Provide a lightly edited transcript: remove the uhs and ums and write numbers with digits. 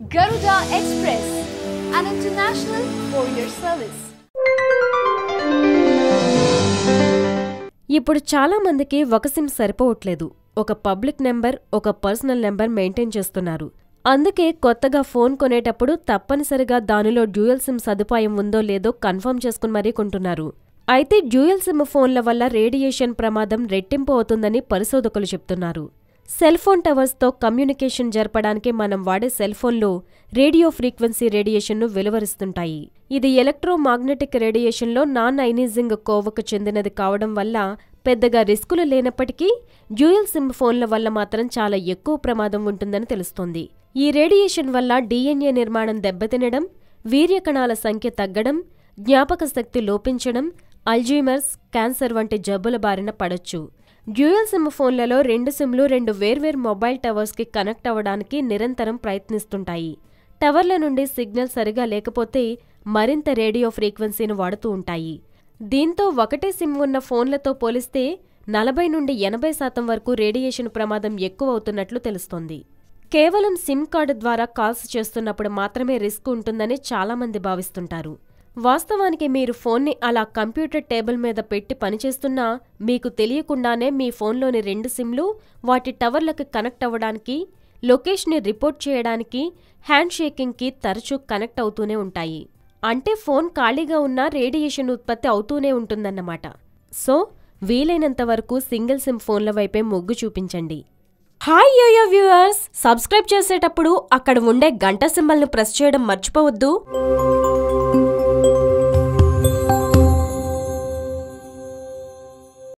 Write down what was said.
Garuda Express, an international courier service. ఇప్పుడు చాలా మందికి ఒక సిమ్ సరిపోవట్లేదు. ఒక పబ్లిక్ నెంబర్, ఒక పర్సనల్ నెంబర్ మెయింటైన్ చేస్తున్నారు. అందుకే కొత్తగా ఫోన్ కొనేటప్పుడు తప్పనిసరిగా దానిలో డ్యూయల్ సిమ్ సదుపాయం ఉందో లేదో కన్ఫర్మ్ చేసుకుని మరీ కొంటున్నారు. అయితే డ్యూయల్ సిమ్ ఫోన్ల వల్ల రేడియేషన్ ప్రమాదం రెట్టింపు అవుతుందని పరిశోధకులు చెప్తున్నారు. సెల్ ఫోన్ టవర్స్తో కమ్యూనికేషన్ జరపడానికి మనం వాడే సెల్ ఫోన్లో రేడియో ఫ్రీక్వెన్సీ రేడియేషన్ను వెలువరిస్తుంటాయి. ఇది ఎలక్ట్రోమాగ్నెటిక్ రేడియేషన్లో నాన్ ఐనిజింగ్ కోవకు చెందినది కావడం వల్ల పెద్దగా రిస్కులు లేనప్పటికీ డ్యూయల్ సిమ్ ఫోన్ల వల్ల మాత్రం చాలా ఎక్కువ ప్రమాదం ఉంటుందని తెలుస్తోంది. ఈ రేడియేషన్ వల్ల DNA నిర్మాణం దెబ్బతినడం, వీర్యకణాల సంఖ్య తగ్గడం, జ్ఞాపక శక్తి లోపించడం, అల్జీమర్స్, క్యాన్సర్ వంటి జబ్బుల బారిన పడొచ్చు. డ్యూయల్ సిమ్ ఫోన్లలో 2 సిమ్లు 2 వేర్వేరు మొబైల్ టవర్స్కి కనెక్ట్ అవ్వడానికి నిరంతరం ప్రయత్నిస్తుంటాయి. టవర్ల నుండి సిగ్నల్ సరిగా లేకపోతే మరింత రేడియో ఫ్రీక్వెన్సీని వాడుతూ ఉంటాయి. దీంతో ఒకటే సిమ్ ఉన్న ఫోన్లతో పోలిస్తే 40 నుండి 80% వరకు రేడియేషన్ ప్రమాదం ఎక్కువవుతున్నట్లు తెలుస్తోంది. కేవలం సిమ్ కార్డు ద్వారా కాల్స్ చేస్తున్నప్పుడు మాత్రమే రిస్క్ ఉంటుందని చాలామంది భావిస్తుంటారు. వాస్తవానికి మీరు ఫోన్ని అలా కంప్యూటర్ టేబుల్ మీద పెట్టి పనిచేస్తున్నా మీకు తెలియకుండానే మీ ఫోన్లోని 2 సిమ్లు వాటి టవర్లకు కనెక్ట్ అవ్వడానికి, లొకేషన్ని రిపోర్ట్ చేయడానికి, హ్యాండ్ షేకింగ్కి తరచూ కనెక్ట్ అవుతూనే ఉంటాయి. అంటే ఫోన్ ఖాళీగా ఉన్నా రేడియేషన్ ఉత్పత్తి అవుతూనే ఉంటుందన్నమాట. సో వీలైనంత వరకు సింగిల్ సిమ్ ఫోన్ల వైపే మొగ్గు చూపించండి. హాయ్ యోయో వ్యూవర్స్, సబ్స్క్రైబ్ చేసేటప్పుడు అక్కడ ఉండే గంట సింబల్ను ప్రెస్ చేయడం మర్చిపోవద్దు.